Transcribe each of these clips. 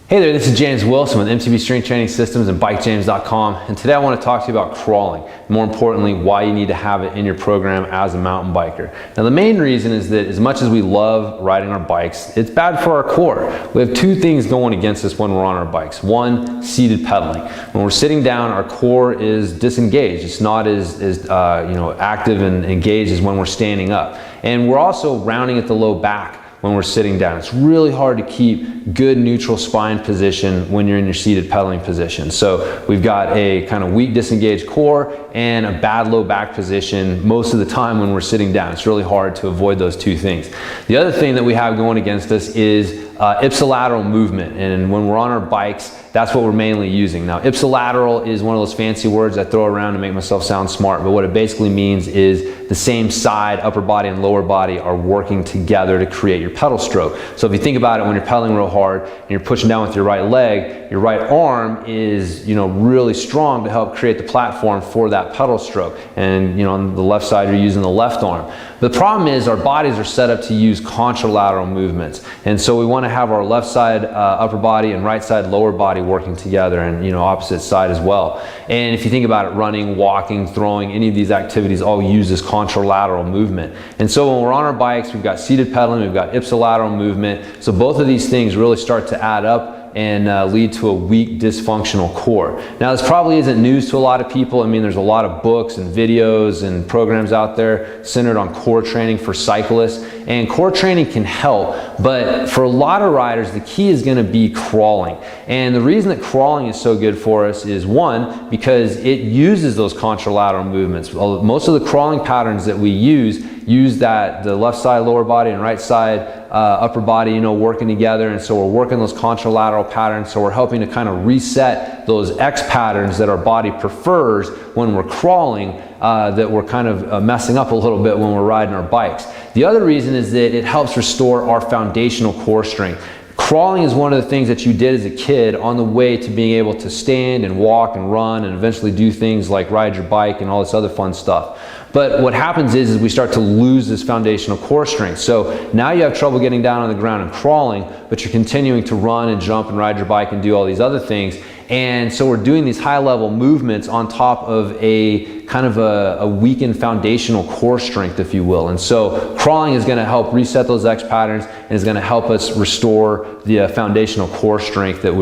Hey there, this is James Wilson with MTB Strength Training Systems and BikeJames.com, and today I want to talk to you about crawling. More importantly, why you need to have it in your program as a mountain biker. Now the main reason is that as much as we love riding our bikes, it's bad for our core. We have two things going against us when we're on our bikes. One, seated pedaling. When we're sitting down, our core is disengaged. It's not as active and engaged as when we're standing up. And we're also rounding at the low back when we're sitting down. It's really hard to keep good neutral spine position when you're in your seated pedaling position. So we've got a kind of weak disengaged core and a bad low back position most of the time when we're sitting down. It's really hard to avoid those two things. The other thing that we have going against us is ipsilateral movement, and when we're on our bikes, that's what we're mainly using. Now, ipsilateral is one of those fancy words I throw around to make myself sound smart, but what it basically means is the same side, upper body and lower body, are working together to create your pedal stroke. So if you think about it, when you're pedaling real hard and you're pushing down with your right leg, your right arm is really strong to help create the platform for that pedal stroke. And on the left side, you're using the left arm. The problem is our bodies are set up to use contralateral movements, and so we want to have our left side upper body and right side lower body working together, and opposite side as well. And if you think about it, running, walking, throwing, any of these activities all use this contralateral movement. And so when we're on our bikes, we've got seated pedaling, we've got ipsilateral movement. So both of these things really start to add up and lead to a weak, dysfunctional core. Now, this probably isn't news to a lot of people. I mean, there's a lot of books and videos and programs out there centered on core training for cyclists, and core training can help, but for a lot of riders, the key is going to be crawling. And the reason that crawling is so good for us is, one, because it uses those contralateral movements. Most of the crawling patterns that we use the left side lower body and right side upper body working together, and so we're working those contralateral patterns, so we're helping to kind of reset those X patterns that our body prefers when we're crawling, that we're kind of messing up a little bit when we're riding our bikes. The other reason is that it helps restore our foundational core strength. Crawling is one of the things that you did as a kid on the way to being able to stand and walk and run and eventually do things like ride your bike and all this other fun stuff. But what happens is we start to lose this foundational core strength. So now you have trouble getting down on the ground and crawling, but you're continuing to run and jump and ride your bike and do all these other things. And so we're doing these high level movements on top of a kind of a weakened foundational core strength, if you will. And so crawling is going to help reset those X patterns and is going to help us restore the foundational core strength that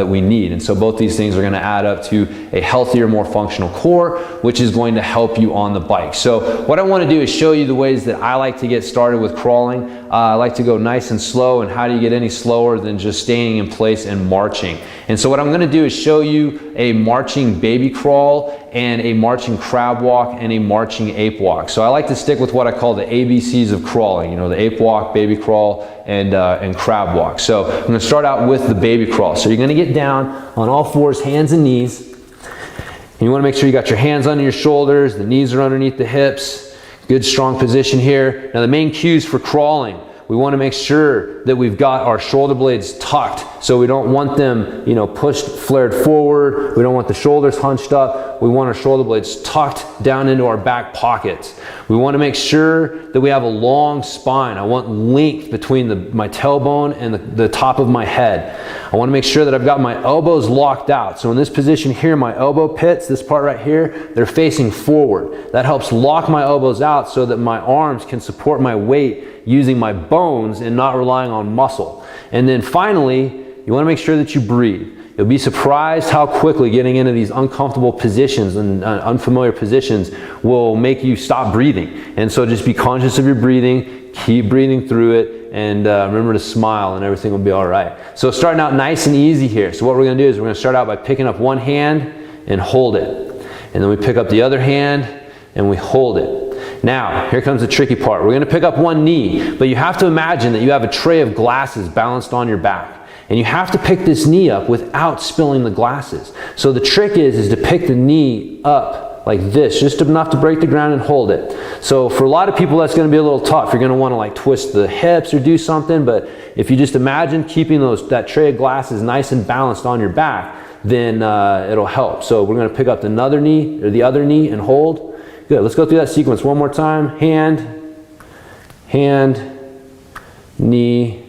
we need. And so both these things are going to add up to a healthier, more functional core, which is going to help you on the bike. So what I want to do is show you the ways that I like to get started with crawling. I like to go nice and slow, and how do you get any slower than just staying in place and marching? And so what I'm going to do is show you a marching baby crawl and a marching crab walk and a marching ape walk. So I like to stick with what I call the ABCs of crawling, the ape walk, baby crawl, and crab walk. So I'm going to start out with the baby crawl. So you're going to get down on all fours, hands and knees. And you want to make sure you got your hands under your shoulders, the knees are underneath the hips. Good strong position here. Now the main cues for crawling, we want to make sure that we've got our shoulder blades tucked. So we don't want them, pushed, flared forward. We don't want the shoulders hunched up. We want our shoulder blades tucked down into our back pockets. We want to make sure that we have a long spine. I want length between my tailbone and the top of my head. I want to make sure that I've got my elbows locked out. So in this position here, my elbow pits, this part right here, they're facing forward. That helps lock my elbows out so that my arms can support my weight using my bones and not relying on muscle. And then finally, you want to make sure that you breathe. You'll be surprised how quickly getting into these uncomfortable positions and unfamiliar positions will make you stop breathing. And so just be conscious of your breathing, keep breathing through it, and remember to smile, and everything will be all right. So starting out nice and easy here. So what we're going to do is we're going to start out by picking up one hand and hold it. And then we pick up the other hand and we hold it. Now, here comes the tricky part. We're going to pick up one knee, but you have to imagine that you have a tray of glasses balanced on your back. And you have to pick this knee up without spilling the glasses. So the trick is to pick the knee up like this, just enough to break the ground and hold it. So for a lot of people, that's going to be a little tough. You're going to want to like twist the hips or do something, but if you just imagine keeping that tray of glasses nice and balanced on your back, then it'll help. So we're going to pick up another knee, or the other knee, and hold. Good, let's go through that sequence one more time. Hand, hand, knee,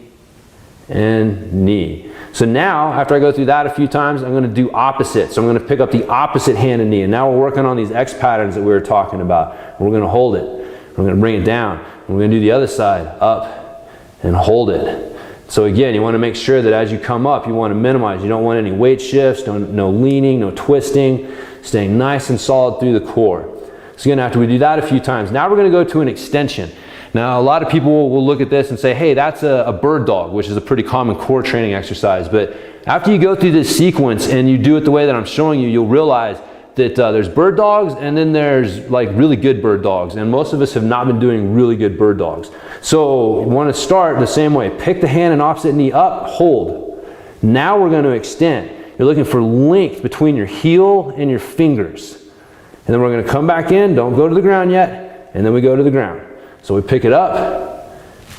and knee. So now, after I go through that a few times, I'm going to do opposite. So I'm going to pick up the opposite hand and knee. And now we're working on these X patterns that we were talking about. We're going to hold it. We're going to bring it down. And we're going to do the other side, up and hold it. So again, you want to make sure that as you come up, you want to minimize. You don't want any weight shifts, no leaning, no twisting, staying nice and solid through the core. So again, after we do that a few times, now we're going to go to an extension. Now, a lot of people will look at this and say, hey, that's a bird dog, which is a pretty common core training exercise. But after you go through this sequence and you do it the way that I'm showing you, you'll realize that there's bird dogs and then there's like really good bird dogs. And most of us have not been doing really good bird dogs. So you want to start the same way. Pick the hand and opposite knee up, hold. Now we're going to extend. You're looking for length between your heel and your fingers. And then we're going to come back in, don't go to the ground yet, and then we go to the ground. So we pick it up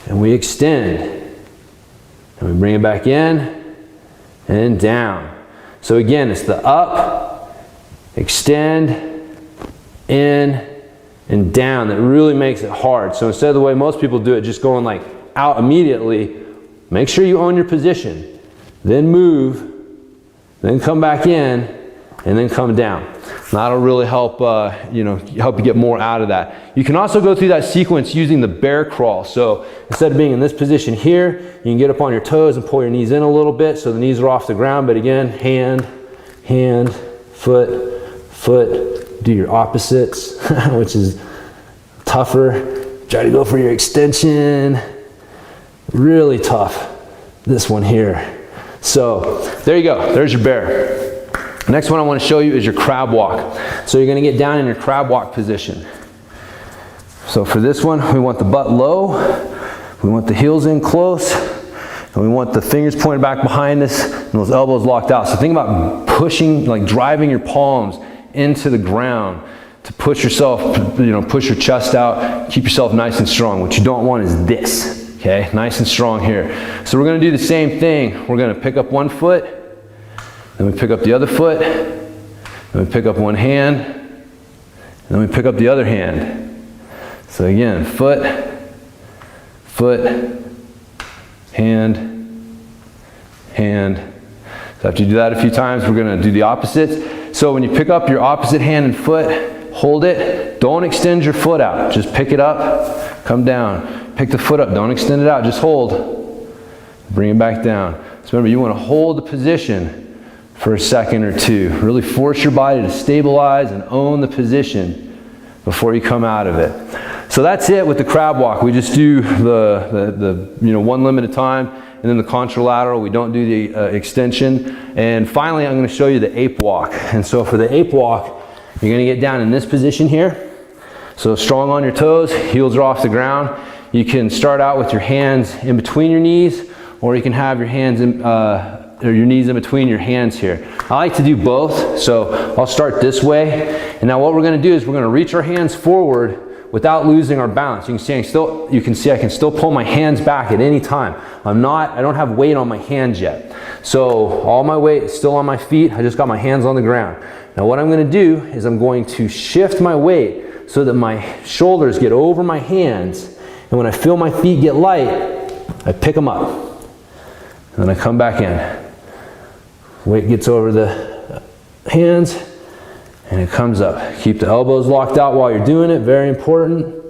and we extend. And we bring it back in and down. So again, it's the up, extend, in, and down that really makes it hard. So instead of the way most people do it, just going like out immediately, make sure you own your position. Then move, then come back in, and then come down. That'll really help, help you get more out of that. You can also go through that sequence using the bear crawl. So instead of being in this position here, you can get up on your toes and pull your knees in a little bit so the knees are off the ground. But again, hand, foot, foot. Do your opposites, which is tougher. Try to go for your extension. Really tough, this one here. So there you go, there's your bear. Next one I want to show you is your crab walk. So you're going to get down in your crab walk position. So for this one, we want the butt low, we want the heels in close, and we want the fingers pointed back behind us and those elbows locked out. So think about pushing, like driving your palms into the ground to push yourself, push your chest out, keep yourself nice and strong. What you don't want is this, okay? Nice and strong here. So we're going to do the same thing. We're going to pick up one foot, then we pick up the other foot, then we pick up one hand, and then we pick up the other hand. So again, foot, hand, hand. So after you do that a few times, we're going to do the opposites. So when you pick up your opposite hand and foot, hold it. Don't extend your foot out. Just pick it up, come down. Pick the foot up, don't extend it out, just hold. Bring it back down. So remember, you want to hold the position for a second or two. Really force your body to stabilize and own the position before you come out of it. So that's it with the crab walk. We just do the one limb at a time, and then the contralateral. We don't do the extension. And finally, I'm going to show you the ape walk. And so for the ape walk, you're going to get down in this position here. So strong on your toes, heels are off the ground. You can start out with your hands in between your knees, or you can have your hands or your knees in between your hands here. I like to do both, so I'll start this way. And now what we're going to do is we're going to reach our hands forward without losing our balance. You can see I can still pull my hands back at any time. I don't have weight on my hands yet. So all my weight is still on my feet. I just got my hands on the ground. Now what I'm going to do is I'm going to shift my weight so that my shoulders get over my hands. And when I feel my feet get light, I pick them up. And then I come back in. Weight gets over the hands and it comes up. Keep the elbows locked out while you're doing it, very important.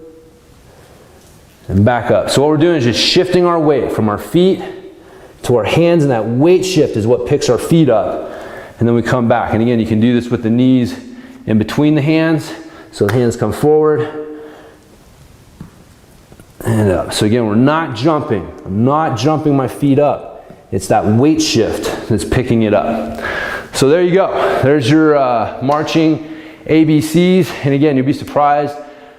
And back up. So what we're doing is just shifting our weight from our feet to our hands, and that weight shift is what picks our feet up. And then we come back. And again, you can do this with the knees in between the hands. So the hands come forward and up. So again, we're not jumping. I'm not jumping my feet up. It's that weight shift that's picking it up. So there you go. There's your marching ABCs. And again, you'll be surprised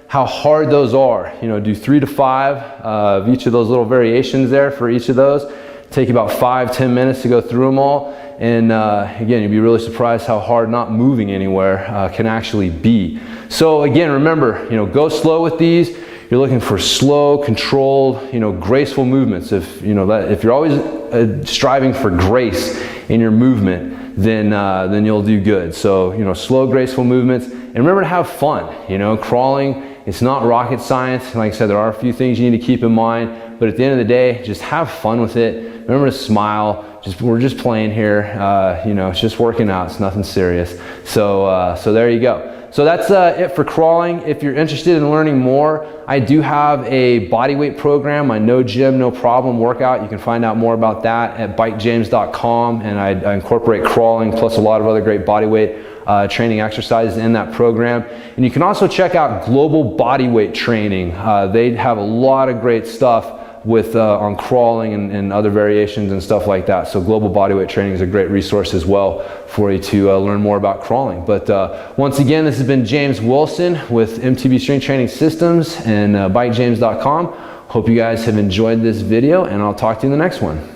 how hard those are. Do 3 to 5 of each of those little variations there for each of those. Take you about 5-10 minutes to go through them all. And again, you'll be really surprised how hard not moving anywhere can actually be. So again, remember, go slow with these. You're looking for slow, controlled, graceful movements. If you're always striving for grace in your movement, then you'll do good. So slow, graceful movements, and remember to have fun. Crawling, it's not rocket science. Like I said, there are a few things you need to keep in mind, but at the end of the day, just have fun with it. Remember to smile. We're just playing here. You know, it's just working out. It's nothing serious. So there you go. So that's it for crawling. If you're interested in learning more, I do have a bodyweight program, my no gym, no problem workout. You can find out more about that at bikejames.com, and I incorporate crawling plus a lot of other great bodyweight training exercises in that program. And you can also check out Global Bodyweight Training. They have a lot of great stuff with on crawling and other variations and stuff like that. So Global Bodyweight Training is a great resource as well for you to learn more about crawling. But once again, this has been James Wilson with MTB Strength Training Systems and bikejames.com. Hope you guys have enjoyed this video, and I'll talk to you in the next one.